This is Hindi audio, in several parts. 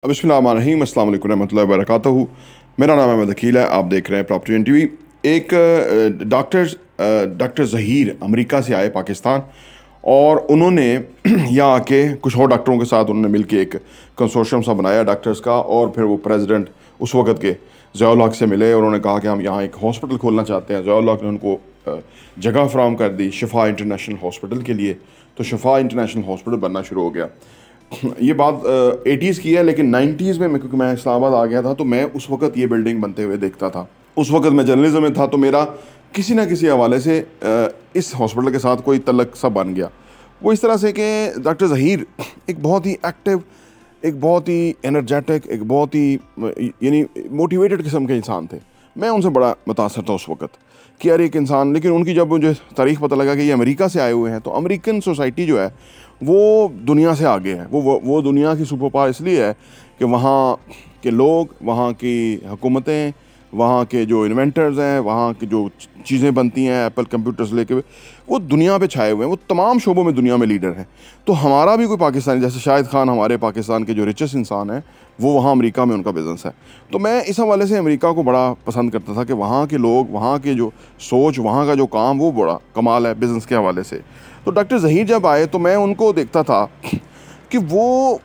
बिस्मिल्लाहिर्रहमानिर्रहीम, अस्सलाम वालेकुम रहमतुल्लाहि व बरकातहू। मेरा नाम अहमद अकील है। आप देख रहे हैं प्रॉपर्टी एंड टीवी। एक डॉक्टर ज़हीर अमेरिका से आए पाकिस्तान, और उन्होंने यहाँ आके कुछ और डॉक्टरों के साथ उन्होंने मिलकर एक कंसोर्शियम सा बनाया डॉक्टर्स का। और फिर वो प्रेसिडेंट उस वक़्त के ज़ियाउल हक से मिले, और उन्होंने कहा कि हम यहाँ एक हॉस्पिटल खोलना चाहते हैं। ज़ियाउल हक ने उनको जगह फराहम कर दी शिफा इंटरनेशनल हॉस्पिटल के लिए। तो शिफा इंटरनेशनल हॉस्पिटल बनना शुरू हो गया। ये बात 80s की है, लेकिन 90s में क्योंकि मैं इस्लामाबाद आ गया था, तो मैं उस वक़्त ये बिल्डिंग बनते हुए देखता था। उस वक़्त मैं जर्नलिज्म में था, तो मेरा किसी ना किसी हवाले से इस हॉस्पिटल के साथ कोई तल्लक सा बन गया। वो इस तरह से कि डॉक्टर ज़हीर एक बहुत ही एक्टिव, एक बहुत ही एनर्जेटिक, एक बहुत ही यानी मोटिवेटेड किस्म के इंसान थे। मैं उनसे बड़ा मुतासर था उस वक़्त कि यार एक इंसान, लेकिन उनकी जब मुझे तारीख़ पता लगा कि ये अमेरिका से आए हुए हैं, तो अमेरिकन सोसाइटी जो है वो दुनिया से आगे है। वो दुनिया की सुपर पावर इसलिए है कि वहाँ के लोग, वहाँ की हुकूमतें, वहाँ के जो इन्वेंटर्स हैं, वहाँ की जो चीज़ें बनती हैं, एप्पल कंप्यूटर्स लेके, वो दुनिया पे छाए हुए हैं। वो तमाम शोबों में दुनिया में लीडर हैं। तो हमारा भी कोई पाकिस्तानी, जैसे शाहिद खान हमारे पाकिस्तान के जो रिचेस्ट इंसान हैं, वो वहाँ अमेरिका में उनका बिज़नेस है। तो मैं इस हवाले से अमेरिका को बड़ा पसंद करता था कि वहाँ के लोग, वहाँ के जो सोच, वहाँ का जो काम, वो बड़ा कमाल है बिज़नेस के हवाले से। तो डॉक्टर ज़हीर जब आए तो मैं उनको देखता था कि वो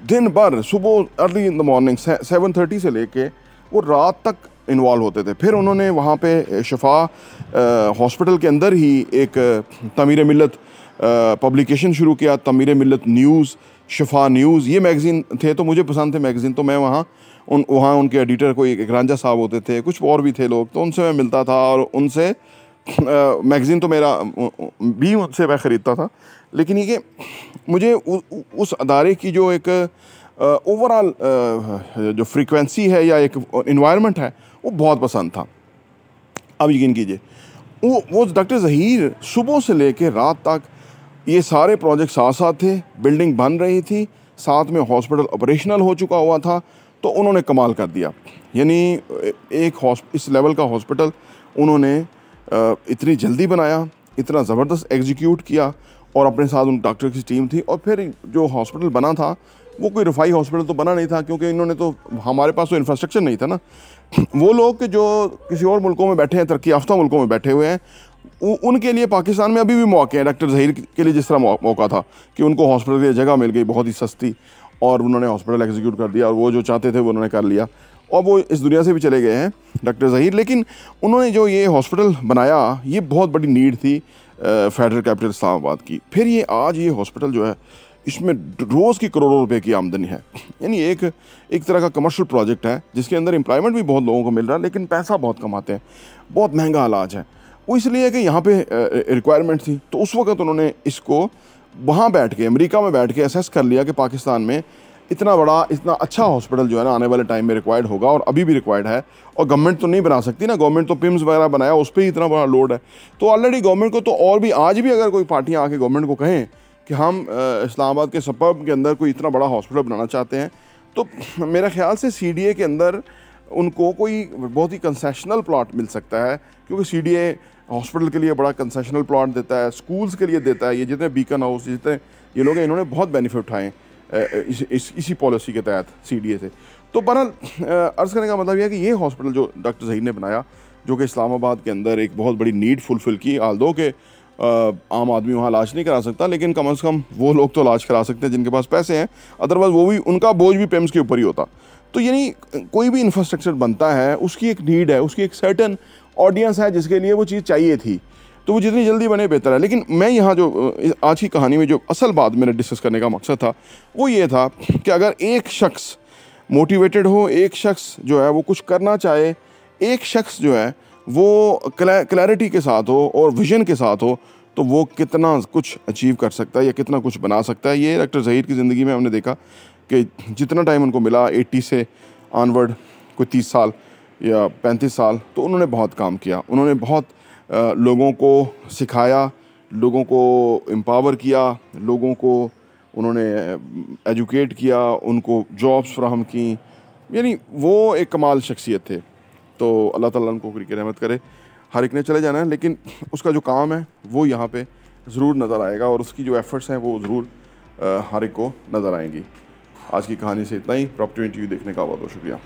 दिन भर सुबह अर्ली इन द मॉर्निंग 7:30 से लेके वो रात तक इन्वॉल्व होते थे। फिर उन्होंने वहाँ पे शिफा हॉस्पिटल के अंदर ही एक तमीर मिल्लत पब्लिकेशन शुरू किया, तमीर मिल्लत न्यूज़, शिफा न्यूज़, ये मैगज़ीन थे। तो मुझे पसंद थे मैगज़ीन, तो मैं वहाँ उनके एडिटर कोई एक रांझा साहब होते थे, कुछ और भी थे लोग, तो उनसे मैं मिलता था और उनसे मैगज़ीन तो मेरा भी उनसे मैं ख़रीदता था। लेकिन ये कि मुझे उस अदारे की जो एक ओवरऑल जो फ्रीक्वेंसी है या एक इन्वायरमेंट है, वो बहुत पसंद था। अब यकीन कीजिए, वो डॉक्टर ज़हीर सुबह से लेकर रात तक ये सारे प्रोजेक्ट साथ साथ थे, बिल्डिंग बन रही थी, साथ में हॉस्पिटल ऑपरेशनल हो चुका हुआ था। तो उन्होंने कमाल कर दिया। यानी इस लेवल का हॉस्पिटल उन्होंने इतनी जल्दी बनाया, इतना ज़बरदस्त एग्जीक्यूट किया, और अपने साथ उन डॉक्टर की टीम थी। और फिर जो हॉस्पिटल बना था वो कोई रफ़ाई हॉस्पिटल तो बना नहीं था, क्योंकि इन्होंने तो, हमारे पास तो इंफ्रास्ट्रक्चर नहीं था ना। वो लोग कि जो किसी और मुल्कों में बैठे हैं, तरक्की याफ्ता मुल्कों में बैठे हुए हैं, उनके लिए पाकिस्तान में अभी भी मौके हैं। डॉक्टर ज़हीर के लिए जिस तरह मौका था कि उनको हॉस्पिटल की जगह मिल गई बहुत ही सस्ती, और उन्होंने हॉस्पिटल एग्जीक्यूट कर दिया, और वो जो चाहते थे वो उन्होंने कर लिया, और वो इस दुनिया से भी चले गए हैं डॉक्टर ज़हीर। लेकिन उन्होंने जो ये हॉस्पिटल बनाया, ये बहुत बड़ी नीड थी फेडरल कैपिटल इस्लामाबाद की। फिर ये आज ये हॉस्पिटल जो है, इसमें रोज़ की करोड़ों रुपए की आमदनी है। यानी एक तरह का कमर्शियल प्रोजेक्ट है, जिसके अंदर एम्प्लॉयमेंट भी बहुत लोगों को मिल रहा है, लेकिन पैसा बहुत कमाते हैं। बहुत महंगा इलाज है। वो इसलिए कि यहाँ पे रिक्वायरमेंट थी। तो उस वक्त उन्होंने इसको वहाँ बैठ के, अमेरिका में बैठ के असेस कर लिया कि पाकिस्तान में इतना बड़ा, इतना अच्छा हॉस्पिटल जो है ना, आने वाले टाइम में रिक्वायर्ड होगा, और अभी भी रिक्वायर्ड है। और गवर्नमेंट तो नहीं बना सकती ना, गवर्नमेंट तो पिम्स वगैरह बनाया, उस पर ही इतना बड़ा लोड है। तो ऑलरेडी गवर्नमेंट को तो, और भी आज भी अगर कोई पार्टियाँ आके गवर्नमेंट को कहें कि हम इस्लामाबाद के सबब के अंदर कोई इतना बड़ा हॉस्पिटल बनाना चाहते हैं, तो मेरा ख्याल से CDA के अंदर उनको कोई बहुत ही कंसेशनल प्लॉट मिल सकता है, क्योंकि CDA हॉस्पिटल के लिए बड़ा कंसेशनल प्लॉट देता है, स्कूल्स के लिए देता है। ये जितने बीकन हाउस, जितने ये लोग हैं, इन्होंने बहुत बेनिफिट उठाए इसी पॉलिसी के तहत CDA से। तो बहरहाल अर्ज़ करने का मतलब यह है कि ये हॉस्पिटल जो डॉक्टर ज़हीर ने बनाया, जो कि इस्लामाबाद के अंदर एक बहुत बड़ी नीड फुलफ़िल की, आल्दो के आम आदमी वहाँ इलाज नहीं करा सकता, लेकिन कम से कम वो लोग तो इलाज करा सकते हैं जिनके पास पैसे हैं। अदरवाइज़ वो भी, उनका बोझ भी पेम्स के ऊपर ही होता। तो यानी कोई भी इंफ्रास्ट्रक्चर बनता है, उसकी एक नीड है, उसकी एक सर्टन ऑडियंस है जिसके लिए वो चीज़ चाहिए थी। तो वो जितनी जल्दी बने बेहतर है। लेकिन मैं यहाँ जो आज की कहानी में जो असल बात मेरा डिस्कस करने का मकसद था, वो ये था कि अगर एक शख्स मोटिवेटेड हो, एक शख्स जो है वो कुछ करना चाहे, एक शख्स जो है वो क्लैरिटी के साथ हो और विजन के साथ हो, तो वो कितना कुछ अचीव कर सकता है या कितना कुछ बना सकता है। ये डॉक्टर ज़हीर की ज़िंदगी में हमने देखा कि जितना टाइम उनको मिला, 80 से ऑनवर्ड, कोई 30 साल या 35 साल, तो उन्होंने बहुत काम किया। उन्होंने बहुत लोगों को सिखाया, लोगों को एम्पावर किया, लोगों को उन्होंने एजुकेट किया, उनको जॉब्स फ्राहम की। यानी वो एक कमाल शख्सियत थे। तो अल्लाह ताला उनको की रहमत करे। हर एक ने चले जाना है, लेकिन उसका जो काम है वो यहाँ पे ज़रूर नज़र आएगा, और उसकी जो एफ़र्ट्स हैं वो ज़रूर हर एक को नज़र आएंगी। आज की कहानी से इतना ही। प्रॉपर्टी इंटरव्यू देखने का बहुत बहुत शुक्रिया।